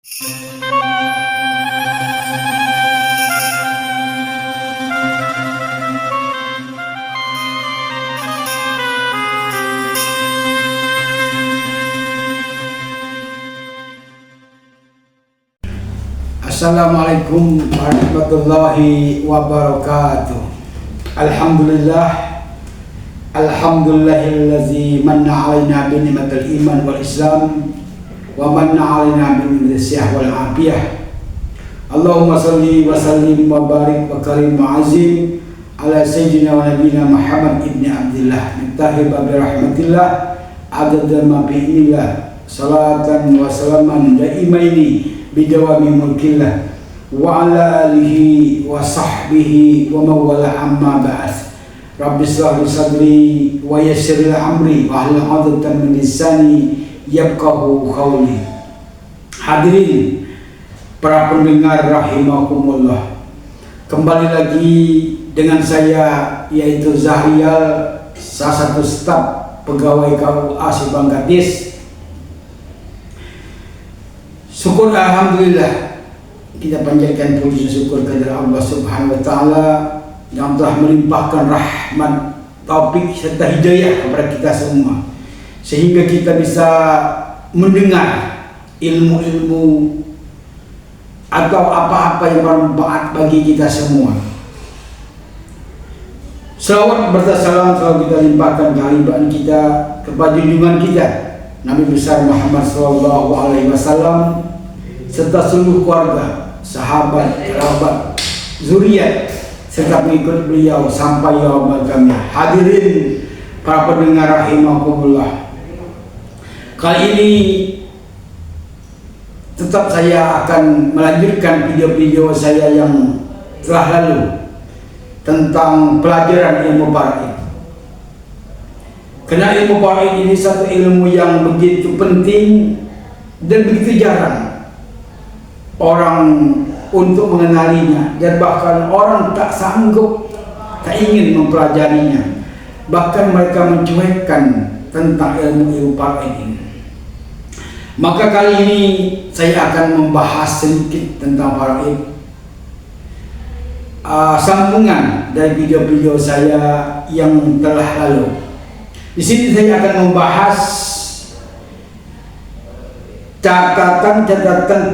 Assalamualaikum warahmatullahi wabarakatuh. Alhamdulillahillazi manna alaina bi ni'matil iman wal islam wa manna alaina bi ni'matis wal afiyah. Allahumma shalli wa sallim wa barik wa karim wa azim ala sayyidina wa nabiyina Muhammad ibni Abdillah mintahib bi rahmatillah adada ma bi'illah salatan wa salaman daimaini bidawami mulkillah wa ala alihi wa sahbihi wa mawala amma ba'd. Rabbi shrah li sadri wa yassir li amri wa hlul 'uqdatam min lisani yafqahu qawli. Hadirin para pendengar rahimakumullah, kembali lagi dengan saya yaitu Zahrial, salah satu staf pegawai KUA Subang Gadis. Syukur alhamdulillah, kita panjatkan puji syukur kepada Allah Subhanahu wa taala yang telah melimpahkan rahmat, taufik serta hidayah kepada kita semua, sehingga kita bisa mendengar ilmu-ilmu atau apa-apa yang bermanfaat bagi kita semua. Salawat berserta salam selalu kita limpahkan kehalifan kita kepada junjungan kita Nabi besar Muhammad SAW serta seluruh keluarga, sahabat, kerabat, zuriat serta pengikut beliau sampai yaumul qiyamah. Hadirin para pendengar rahimakumullah, kali ini tetap saya akan melanjutkan video-video saya yang telah lalu tentang pelajaran ilmu faraid. Karena ilmu faraid ini satu ilmu yang begitu penting dan begitu jarang orang untuk mengenalinya, dan bahkan orang tak sanggup, tak ingin mempelajarinya, bahkan mereka mencuekkan tentang ilmu faraid ini. Maka kali ini saya akan membahas sedikit tentang faraid, sambungan dari video-video saya yang telah lalu. Di sini saya akan membahas catatan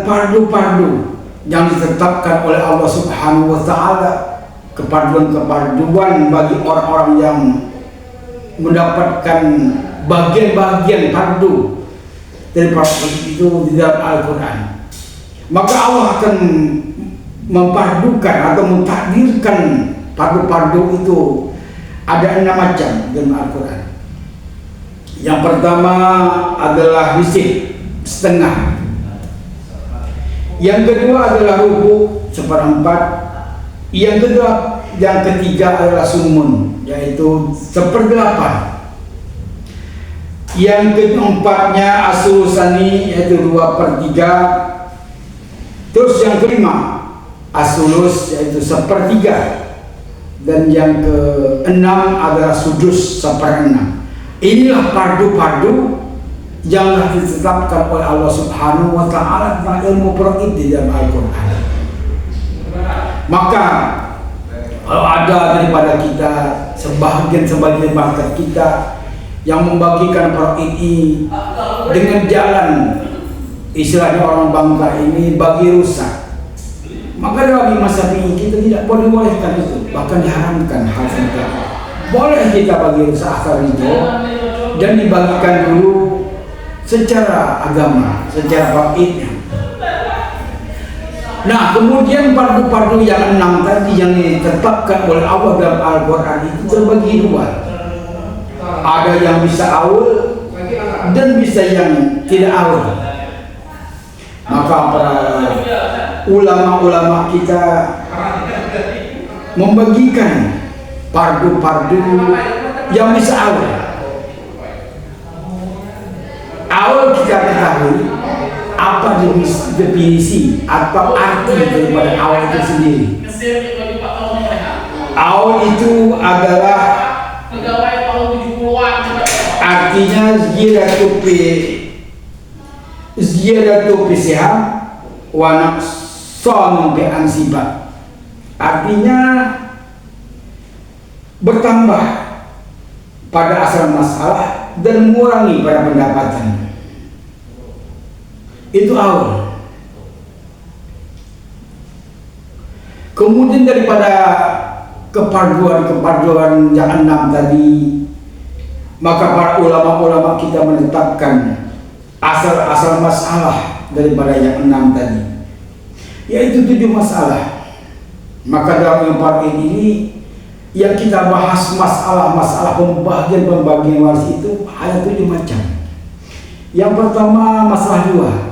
fardu-fardu yang ditetapkan oleh Allah Subhanahu wa taala, keparduan-keparduan bagi orang-orang yang mendapatkan bagian-bagian fardu dari fardu itu di dalam Al-Quran. Maka Allah akan mempardukan atau mentakdirkan fardu-fardu itu ada 6 macam dalam Al-Quran. Yang pertama adalah nisif, setengah. Yang kedua adalah rubu, 1/4. Yang ketiga adalah sumun, yaitu 1/8. Yang keempatnya asulusani, yaitu 2/3. Terus yang kelima asulus, yaitu 1/3. Dan yang keenam adalah sudus, 1/6. Inilah fardu-fardu yang ditetapkan oleh Allah Subhanahu wa taala tentang ilmu faraid di dalam Al-Quran. Maka kalau ada daripada kita sebagian masyarakat kita yang membagikan faraid ini dengan jalan istilahnya orang bangka ini bagi rusak, maka bagi Syafi'i kita tidak bolehkan itu, bahkan diharamkan hal seperti. Boleh kita bagi rusak akar itu dan dibagikan dulu secara agama, secara faraidnya. Nah, kemudian fardu-fardu yang 6 tadi yang ditetapkan oleh Allah dalam Al-Quran itu terbagi 2. Ada yang bisa awal dan bisa yang tidak awal. Maka para ulama-ulama kita membagikan fardu-fardu yang bisa awal. Awal kita ketahui apa definisi atau arti daripada awal itu sendiri. Awal itu adalah artinya ziyadatu fi siham wa naqsanu bi ansiba. Artinya bertambah pada asal masalah dan mengurangi pada pendapatan. Itu awal. Kemudian daripada kepaduan yang 6 tadi, maka para ulama-ulama kita menetapkan asal-asal masalah daripada yang 6 tadi, yaitu 7 masalah. Maka dalam yang part ini yang kita bahas masalah-masalah pembagian waris itu ada 7 macam. Yang pertama masalah 2,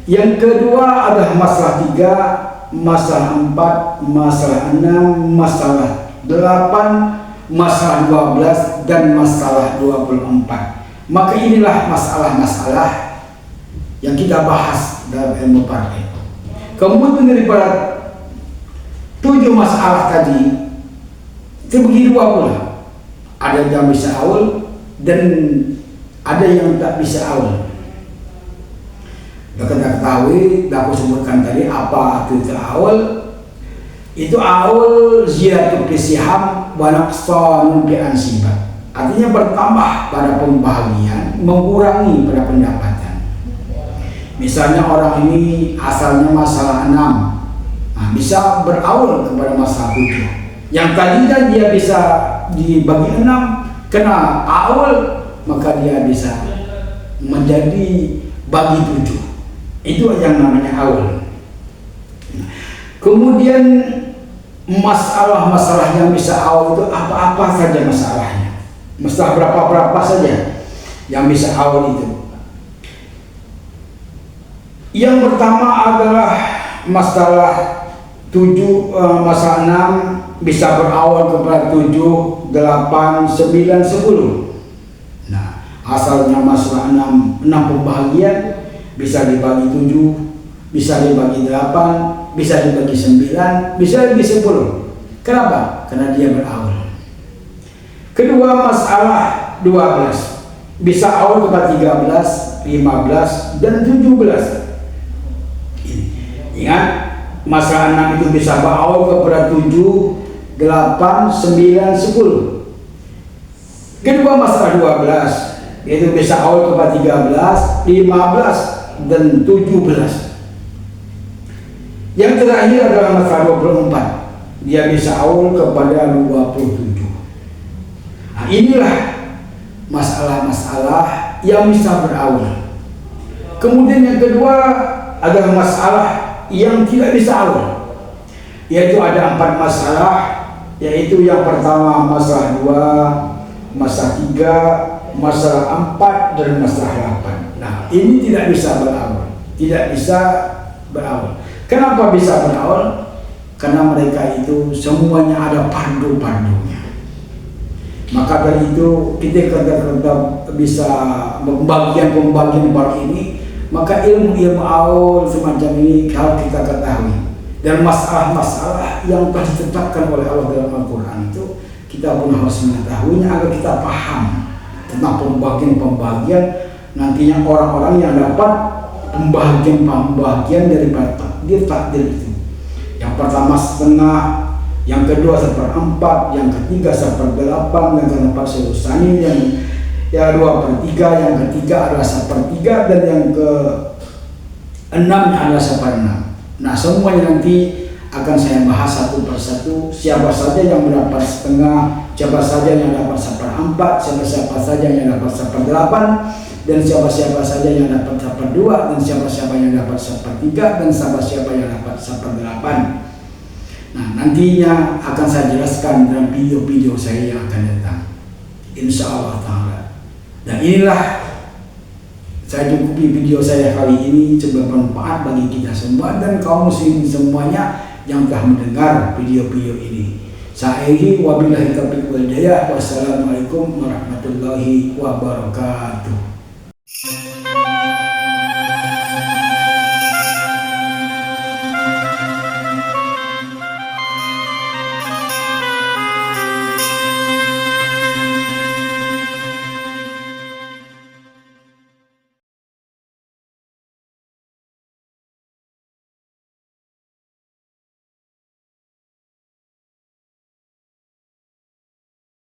yang kedua adalah masalah 3, masalah 4, masalah 6, masalah 8, masalah 12, dan masalah 24. Maka inilah masalah-masalah yang kita bahas dalam ilmu partai. Kemudian daripada 7 masalah tadi terbagi 2 pula. Ada yang bisa awal dan ada yang tak bisa awal. Kita ketahui, aku sebutkan tadi apa itu awal. Itu awal ziyadatu fi siham wa naqsanu bi ansiba. Artinya bertambah pada pembagian, mengurangi pada pendapatan. Misalnya orang ini asalnya masalah 6, nah, bisa berawal kepada masalah 7. Yang tadinya dia bisa dibagi 6 kena awal, maka dia bisa menjadi bagi 7. Itu yang namanya awal. Kemudian masalah-masalah yang bisa awal itu apa-apa saja masalahnya. Masalah berapa-berapa saja yang bisa awal itu. Yang pertama adalah masalah 7, masalah 6 bisa berawal kepada 7, 8, 9, 10. Nah, asalnya masalah 6 pembagian bisa dibagi 7, bisa dibagi 8, bisa dibagi 9, bisa dibagi 10. Kenapa? Karena dia berawal. Kedua masalah 12 bisa awal kepada 13, 15, dan 17. Ingat, masalah 6 itu bisa berawal kepada 7, 8, 9, 10. Kedua masalah 12 itu bisa awal kepada 13, 15, dan 17. Yang terakhir adalah masalah 24. Dia bisa awal kepada 27. Nah, inilah masalah-masalah yang bisa berawal. Kemudian yang kedua adalah masalah yang tidak bisa awal, yaitu ada 4 masalah, yaitu yang pertama masalah 2, masalah 3, masalah 4, dan masalah 8. Nah, ini tidak bisa berawal, tidak bisa berawal. Kenapa bisa berawal? Karena mereka itu semuanya ada pandu-pandunya. Maka dari itu kita bisa pembagian bar ini. Maka ilmu awal semacam ini harus kita ketahui. Dan masalah-masalah yang telah ditetapkan oleh Allah dalam Al-Quran itu kita pun harus mengetahuinya agar kita paham tentang pembagian nantinya orang-orang yang dapat pembagian daripada takdir itu. Yang pertama setengah, yang kedua 1/4, yang ketiga 1/8, yang keempat selusani, yang 2/3, yang ketiga adalah 1/3, dan yang ke-6 adalah 1/6. Nah, semuanya nanti akan saya bahas satu persatu. Siapa saja yang mendapat setengah, siapa saja yang dapat 1/4, siapa saja yang dapat 1/8, dan siapa-siapa saja yang dapat 1/2, dan siapa-siapa yang dapat 1/3, dan siapa-siapa yang dapat 1/8. Nah, nantinya akan saya jelaskan dalam video-video saya yang akan datang, insya Allah ta'ala. Dan inilah saya cukupi video saya kali ini sebagai bermanfaat bagi kita semua dan kaum muslimin semuanya yang telah mendengar video-video ini. Saya akhiri, wabillahi taufiq wal hidayah. Wassalamualaikum warahmatullahi wabarakatuh.